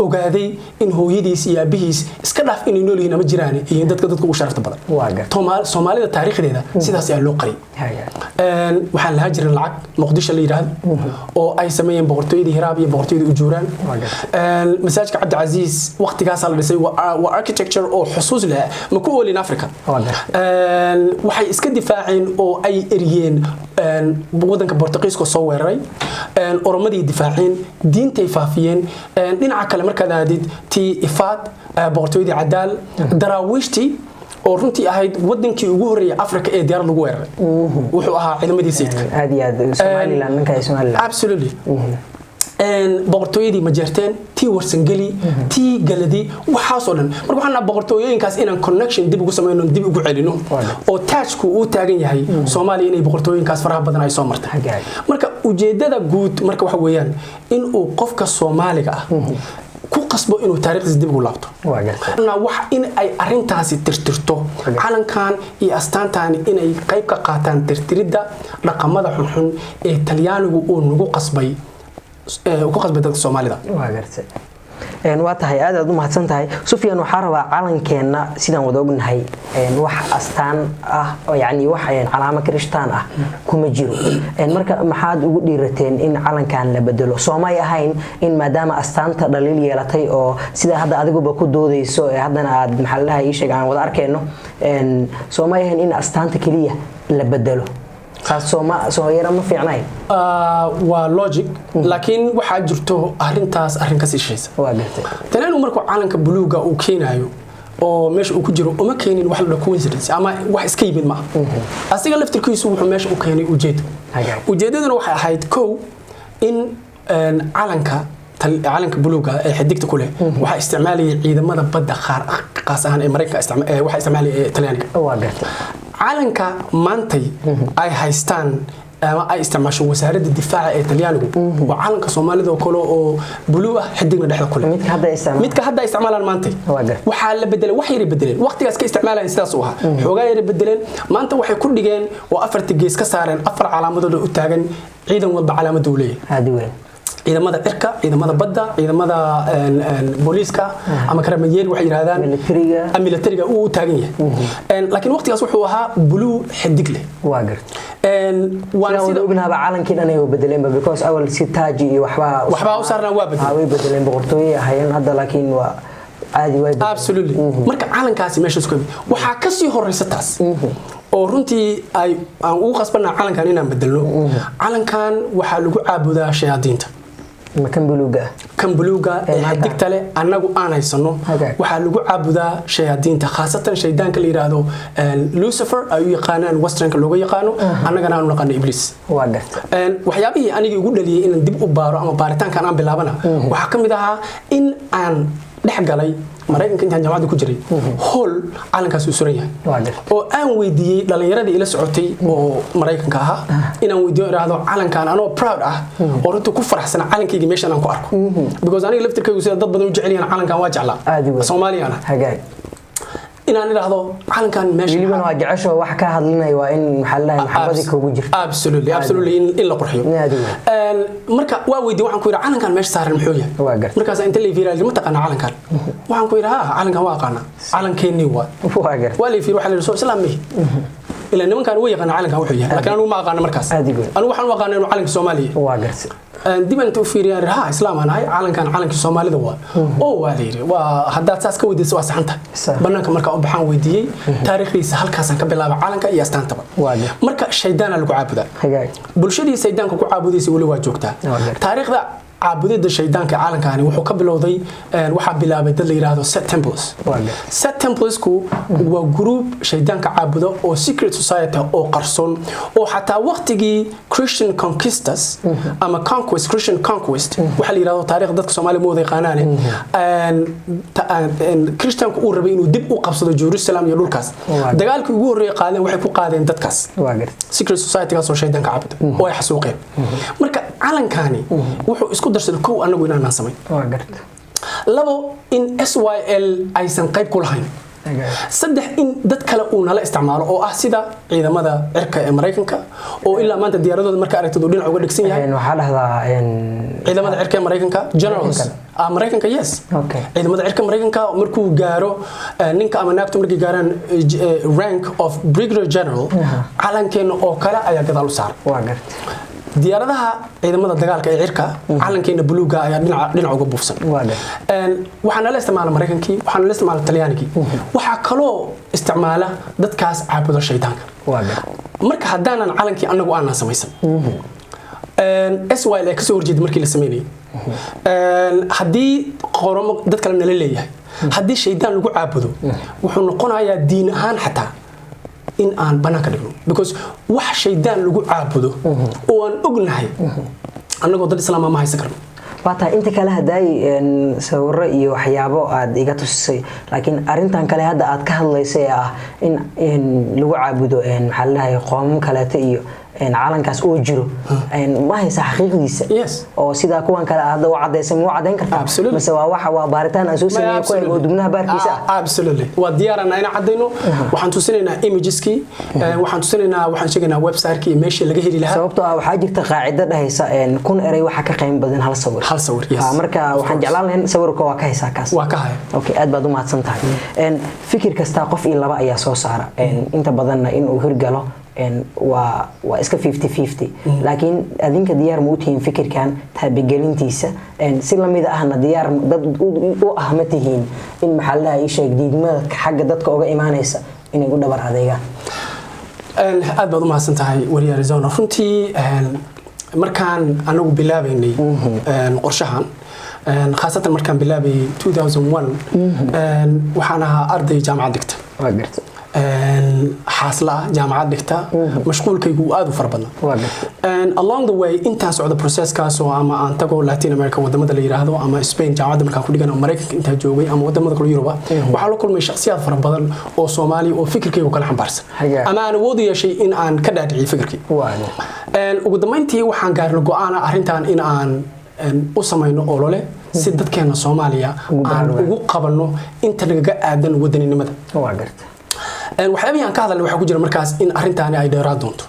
ogaaday in hooyadiis iyo aabihiis iska dhaaf inay nool yihiin ama jiraan iyo dadka ugu sharafta badan Soomaalida taariikhdeeda sidaas ayaa loo qaray waxaan lahaa jiray lacag Muqdisho la yiraahdo oo ay sameeyeen boqortooyadii Hiraab iyo boqortooyadii Ujuuraan masaajidka Cabdi Aziz waqtigaas la dhisay waa architecture oo xusuus leh ma ku oolin Afrika waxay iska difaaceen oo ay eriyeen wadanka Boortaqiiska soo weeraray oromadii difaaceen diintay faafiyeen dhinaca kale markaad aadid tii Ifaad boqortooyadii Cadaal daraawiishtii oo runtii ahayd wadankii ugu horeeyay Afrika ee diyaar lagu weeraray wuxuu ahaa ciidamadii sayidka aad iyo aad Somaliland ninka Somaliland absolutely boqortooyadii ma jeerteen tii warsangeli tii galadi waxaas oo dhan marka waxaan boqortooyinkaas inaan connection dib ugu sameeyno dib ugu celino oo taajku uu taagan yahay Soomaaliya inay boqortooyinkaas faraha badan ay soo martay marka ujeedada guud marka waxa weeyaan in uu qofka Soomaaliga ah ku qasbo inuu taariikhdiisa dib ugu laabto wax in ay arintaasi tirtirto calankan iyo astaantan inay qayb ka qaataan tirtiridda dhaqamada xunxun ee Talyaanigu uu nagu qasbay ku qasbay dadka Soomaalida waa tahay aad u mahadsan tahay Sufyaan waxa rabaa calankeena sidaan wada ognahay wax astaan ah oo yaani wax calaamad Kirishtaan ah kuma jiro marka maxaad ugu dhiirateen in calankan la bedelo Soomaali ahayn in maadaama astaanta dhaliil yeelatay oo sida hadda adiguba ku doodayso haddana aad maxallaha ii sheegaan wada arkeenno Soomaali ahayn in astaanta kaliya la bedelo soo yara ma fiicnay waa logic laakiin waxa jirto arintaas arin ka siishaysa waa gartay tanaan markuu calanka buluuga uu keenayo oo meesha uu ku jiro uma keenin wax la coincidence ama wax iska yimid ma asiga laftirkiisu wuxuu meesha u keenay ujeedaduna waxay ahayd in calanka buluuga ee xidigta ku leh waxa isticmaalay ciidamada badda qaas ahaan ee Mareykanka waxa isticmaalay Talyaaniga waa gartay calanka maantay ay haystaan ama ay isticmaasho wasaaradda difaaca ee Talyaanigu waa calanka Soomaalida oo kale oo blue ah xidigna dhexda ku leh midka hadda isticmaalaan maantay waxa la bedelay wax yar bedeleen waqtigaas ka isticmaalaan sidaas u ahaa xogaa yar bedeleen maanta waxay ku dhigeen oo afarta gees ka saareen afar calaamadood u taagan ciidan walba calaamad uu leeyahay aad weyn ciidamada cirka ciidamada badda ciidamada booliiska ama karamayeel waxay yiraahdaan militariga uu taagan yahay laakiin waqtigaas wuxuu ahaa blue xidig leh waa gartay waan sida ognaaba calankii dhan ay bedeleen because awal si taaji iyo waxba u saarnaa waa bedeleen boqortooyada hayeen hadda laakiin waa caadi way absolutely marka calankaasi meesha isku waxa ka sii horeysa taas oo runtii aan ugu qasbanaa calankan inaan bedelno calankan waxa lagu caabudaa shayaadiinta kan buluuga ee xidigta leh anagu aan haysano waxa lagu caabudaa shayaadiinta khaasatan shaydaanka la yiraahdo Lucifer ay u yaqaanaan westernka looga yaqaano annagana aan u naqaan Iblis waa gartay waxyaabihii aniga ugu dhaliyay in dib u baaro ama baaritaankan aan bilaabana waxa kamid ahaa in aan dhex galay Mareykanka intaan jaamacada ku jiray hol calankaas uu suran yahay oo aan weydiiyay dhalinyaradii ila socotay oo Mareykanka aha inaan weydiiyo iraahdo calankan anoo proud ah oo runtii ku faraxsan calankayga meeshan aan ku arko because aniga laftirkaygu sida dad badan u jecel yihiin calankan waa jeclaa Soomaaliyaana inaan iraahdo calankan meesha waliba waa jecesho wax ka hadlinay waa in maxallaha maxabadi kugu jirto absolutely in la qurxiyo marka waa weydiin waxaan ku yiraahdaa calankan meesha saaran muxuu yahay markaas inta la fiiraa ma taqaan calankan waxaan ku yiraahdaa calankan waa aqaana calankeeni waa gar waa la fiir waxa la soo islaamay ila nimankan way yaqaan calankan wuxuu yahay laakiin anigu ma aqaan markaas anigu waxaan u aqaan inuu calanka Soomaaliya waa gartay diban tu fiiriyaan raha islaam anahay calanka Soomaalida waa oo waa leeyahay waa hadda taas ka weydiisay waa saxanta banaanka marka u baxaan weydiiyay taariikhdiisa halkaas aan ka bilaabay calanka iyo astaantaba marka shaydaan lagu caabudaa bulshadii shaydaanka ku caabudaysa wali waa joogtaa taariikhda caabudida shaydaanka calankaani wuxuu ka bilowday waxa bilaabay dad la yiraahdo Set Templesku waa group shaydaanka caabudo oo secret society oo qarsoon oo xataa waqtigii Christian conquistors ama Christian conquest waxa la yiraahdo taariikhda dadka Soomaaliya mooday qaanaane Christianku uu rabay inuu dib u qabsado Jerusalem iyo dhulkaas dagaalkii ugu horeeyay qaadeen waxay ku qaadeen dadkaas secret society oo shaydaanka caabudo oo ay xasuuqeen marka calankani wuxuu isku darsaday kow anagu inaan samay waa gartay labo in SYL aysan qayb ku lahayn saddex in dad kale uu nala isticmaalo oo ah sida ciidamada cirka ee Mareykanka oo ilaa maanta diyaaradooda marka aragtid dhinac uga dhigsan yahay waxa dhahdaa ciidamada cirka ee Mareykanka generals Mareykanka yes ciidamada cirka Mareykanka markuu gaaro ninka ama naagtu markay gaaraan rank of brigadier general calankeena oo kale ayaa gadaal u saaray waa gartay diyaaradaha ciidamada dagaalka ee cirka calankeena buluuga ayaa dhinac uga buufsan waxaan la isticmaalaa Mareykankii waxaan la isticmaalaa Talyaanigii waxa kaloo isticmaala dadkaas caabuda shaydaanka marka haddaanan calankii anagu aanan samaysan SYL ka soo horjeed markii la sameeyay haddii qoramo dad kale nala leeyahay haddii shaydaan lagu caabudo wuxuu noqonayaa diin ahaan xataa in aan banaanka dhigno because wax shaydaan lagu caabudo oo aan ognahay annagoo dad islaam ma haysan karno waata inta kale haday sawirro iyo waxyaabo aad iga tusisay laakiin arintan kale hadda aad ka hadlaysay ah in lagu caabudo maxaa la dhahay qoom kale iyo calankaas oo jiro ma haysa xaqiiqdiisa oo sida kuwan kale aad u cadeysay ma cadeyn kartaa mise waa waxa waa baaritaan aan soo sameeyay ku eego dubnaha baarkiisa absolutely waa diyaarana in cadeyno waxaan tusinaynaa imageski waxaan tusinaynaa waxaan sheegaynaa website-kii meesha laga heli lahaa sababtoo ah waxa jirta qaacida dhahaysa kun eray waxa ka qiimo badan hal sawir marka waxaan jeclaan lahayn sawirka waa ka haysa kaas waa ka hay okay aad baad u mahadsan tahay fikir kasta qof iyo laba ayaa soo saara inta badanna in uu hirgalo waa iska 50-50 laakiin adinka diyaar ma u tihiin fikirkan taabigelintiisa si la mid ahna diyaar dad u ah ma tihiin in maxaa la dhahay sheeg diidmada xagga dadka uga imaanaysa inay u dhabar adeegaan aad baad u mahadsan tahay wari Arizona runtii markaan anagu bilaabaynay qorshahan khaasatan markaan bilaabay 2001 waxaan ahaa arday jaamacad dhigta waa gartay xaasla jaamacad dhigta mashquulkaygu aad u farbadna along the way intaan socda processkaas oo ama aan tago Latin America wadamada la yiraahdo ama Spain jaamacadda markaan ku dhigano Mareykanka inta joogay ama wadamada kale Yurub waxa la kulmay shakhsiyaad fara badan oo Soomaali oo fikirkaygu kala xambaarsan ama aan awood u yeeshay in aan ka dhaadhiciyo fikirkii ugu dambeyntii waxaan gaarnay go'aan arrintan in aan u samayno olole si dadkeena Soomaaliya aan ugu qabanno inta naga aadan wadaninimada waa gartay waxyaabaha aan ka hadalnay waxa ku jira markaas in arrintaani ay dheeraad doonto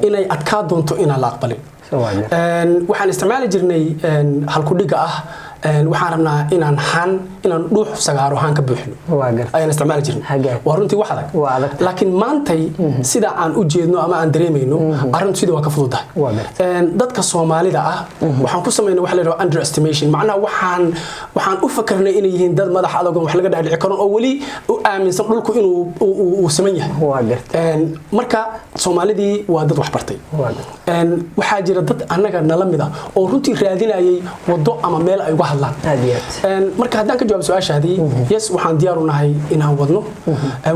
inay adkaa doonto inaan la aqbalin waxaan isticmaali jirnay halku dhiga ah waxaan rabnaa inaan dhuux sagaaro haan ka buuxino ayaan isticmaali jirnay waa runtii wax adag laakiin maantay sida aan u jeedno ama aan dareemayno arrintu sida waa ka fududahay dadka Soomaalida ah waxaan ku sameynay wax la yiraahdo underestimation macnaha waxaan u fakarnay inay yihiin dad madax adag oo wax laga dhaadhici karo oo wali u aaminsan dhulku inuu uu sameyn yahay marka Soomaalidii waa dad wax bartay waxaa jira dad anaga nala mid ah oo runtii raadinayay wado ama meel ay uga marka haddaan ka jawaab su'aashaadii yes waxaan diyaar u nahay inaan wadno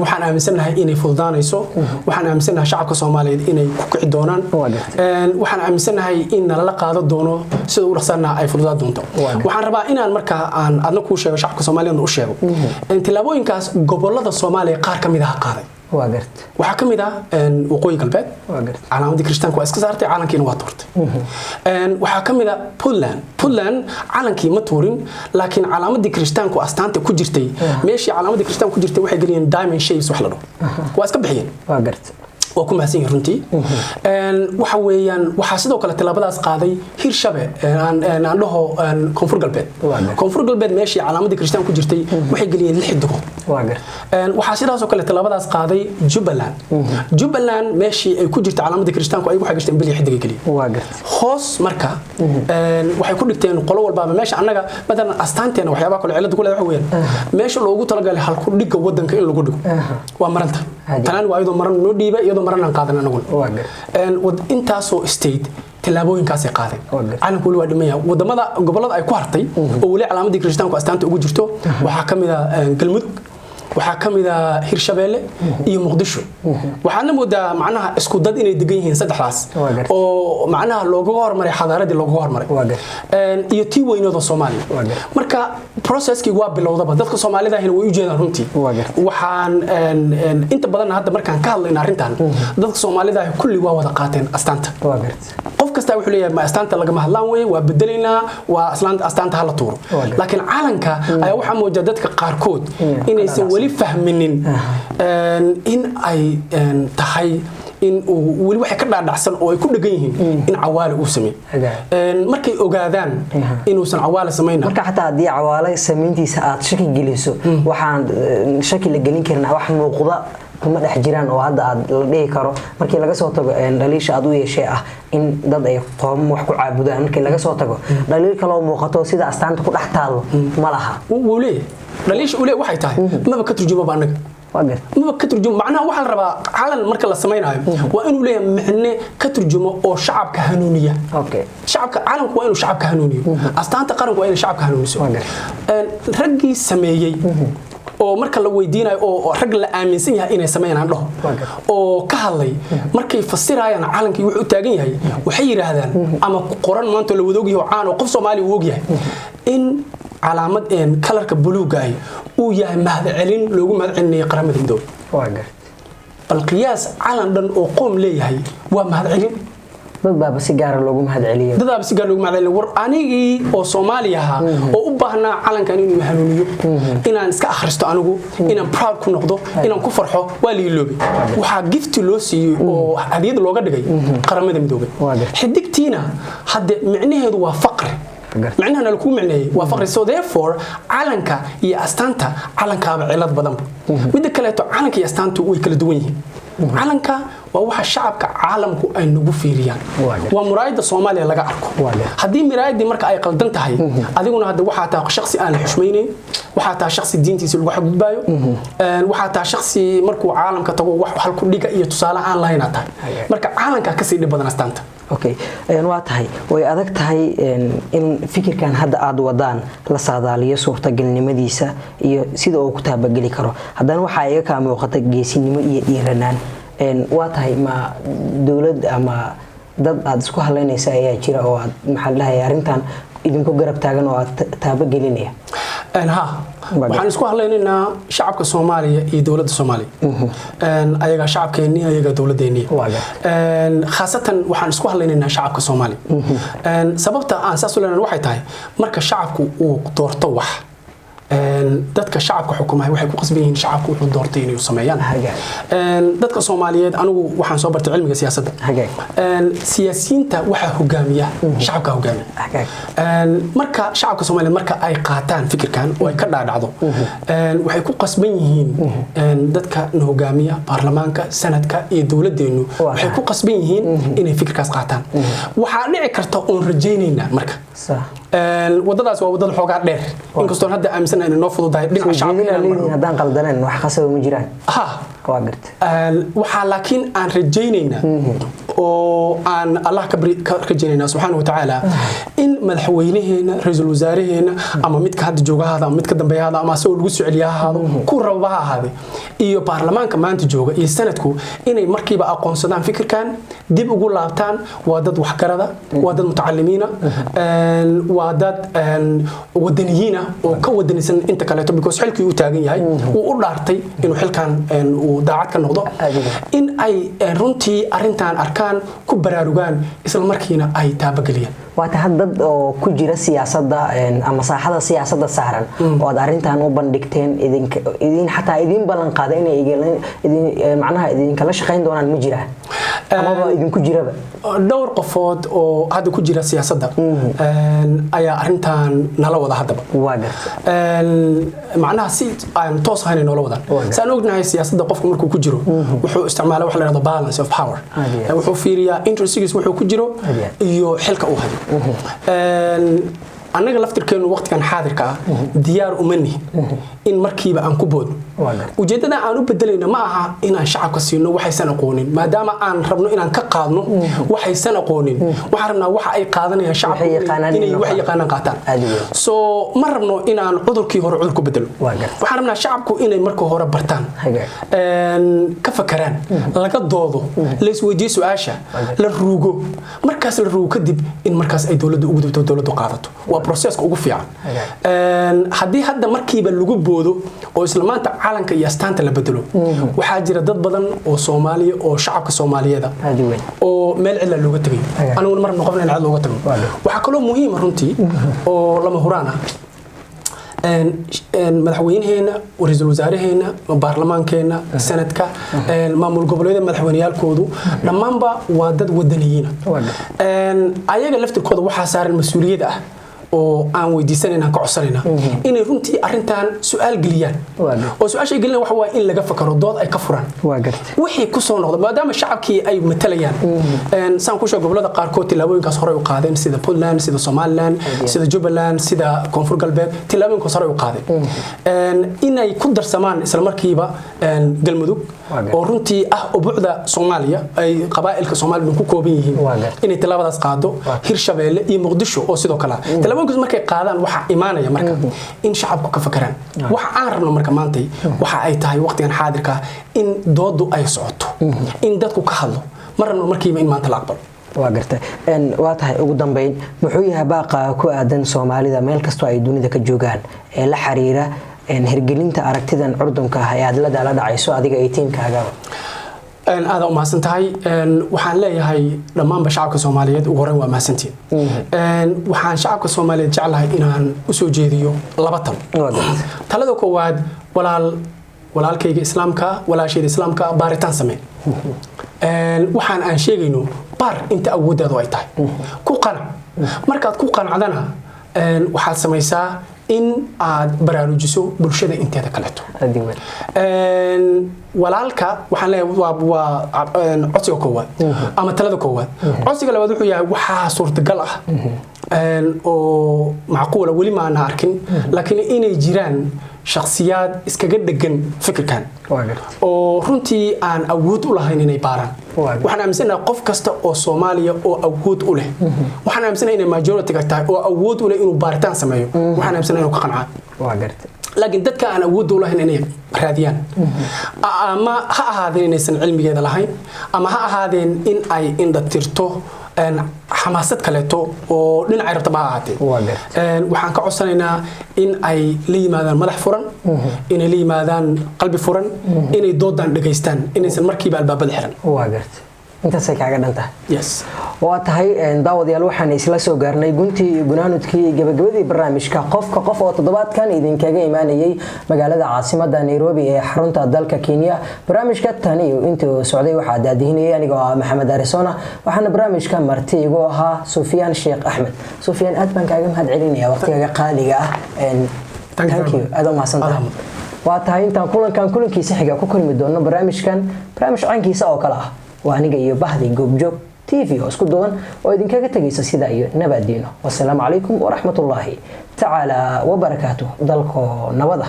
waxaan aaminsanahay inay fududaanayso waxaan aaminsanahay shacabka Soomaaliyeed inay ku kici doonaan waxaan aaminsanahay in nala qaado doono sida uu raxsana ay fududaan doonto waxaan rabaa inaan marka aan adna ku sheego shacabka Soomaaliyeed u sheego in tilaabooyinkaas gobolada Soomaaliya qaar kamid ah qaaday waxa kamid ah waqooyi galbeed calaamadii Kirishtaanku waa iska saartay calankiina waa tuurtay waxa kamid ah Puntland calankii ma tuurin laakiin calaamadii Kirishtaanku astaanta ku jirtay meeshii calaamadii Kirishtaanku ku jirtay waxay galiyeen diamond shapes wax la dhaho waa iska bixiyeen waa ku mahadsan yihiin runtii waxa weeyaan waxa sidoo kale tilaabadaas qaaday Hirshabe aan dhaho koonfur galbeed meeshii calaamadii Kirishtaan ku jirtay waxay galiyeen 6 dugo waxa sidaas oo kale tilaabadaas qaaday Jubbaland meeshii ay ku jirtay calaamadii Kirishtaanku ay waxay gashteen bil xidig galiyeen hoos marka waxay ku dhigteen qolo walba meesha anaga badan astaanteena waxyaabo kale cilad ku leedahay weeyaan meesha loogu talagalay halku dhiga wadanka in lagu dhigo waa maranta tanaan waa iyadoo maran noo dhiibay iyadoo maran aan qaadan anagu intaasoo state tilaabooyinkaas ay qaadeen calanku wali waa dhimaya wadamada gobolada ay ku hartay oo wali calaamadii Kirishtaanku astaanta ugu jirto waxa kamid ah Galmudug waxa kamid ah Hirshabeelle iyo Muqdisho waxaana moodaa macnaha isku dad inay degan yihiin saddexdaas oo macnaha looga hormaray xadaaradii looga hormaray iyo tii weynada Soomaaliya marka processkii waa bilowdaba dadka Soomaalida ah way u jeedaan runtii waxaan inta badan hadda markaan ka hadlayna arrintan dadka Soomaalida ah kulli waa wada qaateen astaanta qof kasta wuxuu leeyahay ma astaanta lagama hadlaan weeye waa bedelinaa waa astaanta hala tuuro laakiin calanka ayaa waxa moodaa dadka qaarkood inaysan wali fahminin in ay tahay in wali waxa ka dhaadhacsan oo ay ku dhagan yihiin in cawaale uu sameeyo markay ogaadaan inuusan cawaale sameeyna marka xataa hadii cawaale sameyntiisa aad shaki geliso waxaan shaki la gelin karnaa wax muuqda kuma dhex jiraan oo hadda aad la dhihi karo markii laga soo tago dhaliisha aad u yeeshay ah in dad ay qoom wax ku caabudaan markii laga soo tago dhaliil kale oo muuqato sida astaanta ku dhex taalo ma laha wuu leeyahay dhaliisha uu leeyahay waxay tahay maba ka turjumo anaga ما كترجم معناها واحد ربع علن مركز السمينها وإنه ليه مهنة كترجمة أو شعب كهنونية. أوكي. شعب علن وإنه شعب كهنونية. أستانت قرن وإنه شعب كهنونية. رجي سمية oo marka la weydiinayo oo rag la aaminsan yahay inay sameeyaan dhaho oo ka hadlay markay fasirayaan calankii wuxuu taagan yahay waxay yiraahdaan ama qoran maanta la wada ogyahay caan oo qof Soomaali uu ogyahay in calaamad kalarka buluuga ah uu yahay mahadcelin loogu mahadcelinayo qaramada midoob bal qiyaas calan dhan oo qoom leeyahay waa mahadcelin dad si gaar ah loogu mahadceliyo dad si gaar loogu mahadceliyo war anigii oo Soomaali aha oo u baahnaa calankan inuu hanuuniyo inaan iska akhristo anigu inaan proud ku noqdo inaan ku farxo waa la iloobi waxa gift loo siiyay oo hadiyad looga dhigay qaramada midoob xidigtiina hadda micnaheedu waa faqri معناها أنا لكم معناه وفقر so therefore علنك هي أستانتا علنك بعلاج بدن بدك كلا علنك هي أستانتو ويكل دوينه علنك وهو الشعب كعالمك أي نجوفيريان ومرايد الصومالي اللي قاركو هذه مرايد دي مرك أي قلدنت هاي أديكون هذا واحد شخصي أنا حشميني واحد شخصي دينتي سلوا واحد بايو واحد شخصي مركو عالم كتبوا واحد حلقو ليجا يتصالح عن لاين هذا مرك علنك كسيد بدن أستانتا اوكي waa tahay way adag tahay in fikirkan hadda aad wadaan la saadaaliyo suurtagalnimadiisa iyo sida uu ku taabageli karo haddana waxa ay ka muuqata geesinimo iyo dhiiranaan waa tahay ma dawlad ama dad aad isku haleynaysa ayaa jira oo aad maxaa la dhahay arintan idinku garab taagan oo aad taabagelinaya ها waxaan isku hadlaynaynaa shacabka Soomaaliya iyo dawladda Soomaaliya ayaga shacabkeeni ayaga dawladeeni khaasatan waxaan isku hadlaynaynaa shacabka Soomaaliya sababta aan saas u leenahay waxay tahay marka shacabku uu doorto wax dadka shacabka xukumahay waxay ku qasban yihiin shacabku wuxuu doortay inay sameeyaan dadka Soomaaliyeed anigu waxaan soo bartay cilmiga siyaasadda siyaasiyiinta waxa hogaamiya shacabka hogaamiya marka shacabka Soomaaliyeed marka ay qaataan fikirkan oo ay ka dhaadhacdo waxay ku qasban yihiin dadka hogaamiya baarlamaanka sanadka iyo dawladeenu waxay ku qasban yihiin inay fikirkaas qaataan waxa dhici karta oo rajaynayna marka wadadaas waa wadada xoogaa dheer inkastoo hadda aaminsan inay noo fududahay dhinaca shacabka hadaan qaldaneen wax qasab ma jiraan waa gartay waxa laakiin aan rajaynayna oo aan Allah ka rajaynayna subhanahu wa ta'ala in madaxweynaheena ra'iisul wasaaraheena ama midka hadda joogaha ama midka dambeeyada ama soo lagu soo celiyaha ku rabaha ahaade iyo baarlamaanka maanta jooga iyo sanadku inay markiiba aqoonsadaan fikirkan dib ugu laabtaan waa dad wax garada waa dad mutacallimiina waa dad wadaniyiina oo ka wadanisan inta kale because xilkii uu taagan yahay uu u dhaartay inuu xilkan uu daacad ka noqdo in ay runtii arintan arkaan ku baraarugaan isla markiina ay taabageliyaan waata haddad oo ku jira siyaasadda ama saaxada siyaasadda saaran oo aad arintan u bandhigteen idin xataa idin balan qaada inay idin macnaha idin kala shaqeyn doonaan ma jiraan ama idin ku jiraba dhowr qofood oo hadda ku jira siyaasadda ayaa arintan nala wada hadaba macnaha si aan toos ahayn noola wadaan saan ognahay siyaasadda qofku markuu ku jiro wuxuu isticmaalaa wax la yiraahdo balance of power wuxuu fiiriyaa interestigiis wuxuu ku jiro iyo xilka uu hayo anaga laftirkeenu waqtigan xaadirka ah diyaar uma nihin in markiiba aan ku boodno ujeedada aan u bedelayna ma aha in aan shacabka siino waxaysan aqoonin maadaama aan rabno inaan ka qaadno waxaysan aqoonin waxaan rabnaa waxa ay qaadanayaan shacabka inay wax yaqaanaan qaataan so ma rabno inaan cudurkii hore cudur ku bedelo waxaan rabnaa shacabku inay marka hore bartaan ka fakaraan laga doodo la isweydiiyo su'aasha la ruugo markaas la ruugo kadib in markaas ay dawladdu ugu dibto dawladdu qaadato waa processka ugu fiican hadii hadda markiiba lagu boodo oo isla maanta calanka iyo astaanta la bedelo waxaa jira dad badan oo Soomaaliya oo shacabka Soomaaliyeed oo meel cilla looga tagay aniguna mar noqon in cid looga tago waxa kaloo muhiim runtii oo lama huraana madaxweynaheena ra'iisul wasaaraheena baarlamaankeena sanadka maamul goboleedyada madaxweyneyaalkoodu dhamaanba waa dad wadaniyiin ayaga laftirkooda waxa saaran mas'uuliyad ah oo aan weydiisanayna ka codsanayna inay runtii arintan su'aal galiyaan oo su'aasha galina waxa waa in laga fakaro dood ay ka furaan wixii ku soo noqdo maadaama shacabkii ay matalayaan saan ku sheegay gobolada qaar kood tilaabooyinkaas hore u qaadeen sida Puntland sida Somaliland sida Jubaland sida Koonfur Galbeed tilaabooyinkaas hore u qaadeen inay ku darsamaan isla markiiba galmudug oo runtii ah ubuucda Soomaaliya ay qabaa'ilka Soomaaliyeed ku kooban yihiin inay tilaabadaas qaado Hirshabeelle iyo Muqdisho oo sidoo kale tilaabooyinkaas markay qaadaan waxa iimaanaya marka in shacabku ka fakaraan waxa aan rabno marka maantay waxa ay tahay waqtigan xaadirka in doodu ay socoto in dadku ka hadlo marna markiiba in maanta la aqbalo waa gartay waa tahay ugu dambeyn muxuu yahay baaqa ku aadan Soomaalida meel kasto ay dunida ka joogaan ee la xiriira hirgelinta aragtidan curdunka ah ee aad la dhacayso adiga ee tiimkaaga aad u mahadsan tahay waxaan leeyahay dhammaan shacabka Soomaaliyeed ugu horreyn waa mahadsantiin waxaan shacabka Soomaaliyeed jeclahay inaan u soo jeediyo laba tan talada koowaad walaalkayga islaamka walaashayda islaamka baaritaan samee waxaan aan sheegayno baar inta awoodaadu ay tahay ku qanac markaad ku qanacdana waxaad samaysaa in aad baraarujiso bulshada inteeda kaleeto walaalka waxaan leeyahay waa codsiga koowaad ama talada koowaad codsiga labaad wuxuu yahay waxa suurtagal ah oo macquul wali ma aan arkin laakiin inay jiraan shakhsiyaad iskaga dhagan fikirkan oo runtii aan awood u lahayn inay baaraan waxaan aaminsanahay qof kasta oo Soomaaliya oo awood u leh waxaan aaminsanahay in majority ka tahay oo awood u leh inuu baaritaan sameeyo waxaan aaminsanahay inuu ka qancaan laakiin dadka aan awood u lahayn inay raadiyaan ama ha ahaadeen inaysan cilmigeeda lahayn ama ha ahaadeen in ay indhatirto xamaasad kaleeto oo dhinacay rabta ba ahaatee waxaan ka codsanaynaa in ay la yimaadaan madax furan inay la yimaadaan qalbi furan inay doodaan dhageystaan inaysan markiiba albaabada xiran intaasay kaaga dhantahay yes waa tahay daawadayaal waxaan isla soo gaarnay guntii iyo gunaanudkii gabagabadii barnaamijka qofka qof oo toddobaadkan idinkaga imaanayay magaalada caasimadda Nairobi ee xarunta dalka Kenya barnaamijka tani intuu socday waxaa daadihinayay anigoo ah Maxamed Arisona waxaana barnaamijka marti igu ahaa Sufyaan Sheekh Axmed Sufyaan aad baan kaaga mahadcelinayaa waqtiga qaaliga ah thank you aad u mahadsantahay waa tahay intaan kulankiisa xiga ku kulmi doono barnaamij caankiisa oo kale ah وأنا جاي بهذه جوب TV واسكدون وإذن كجتجي سيدا نبادينه والسلام عليكم ورحمة الله تعالى وبركاته ضلكو نبضه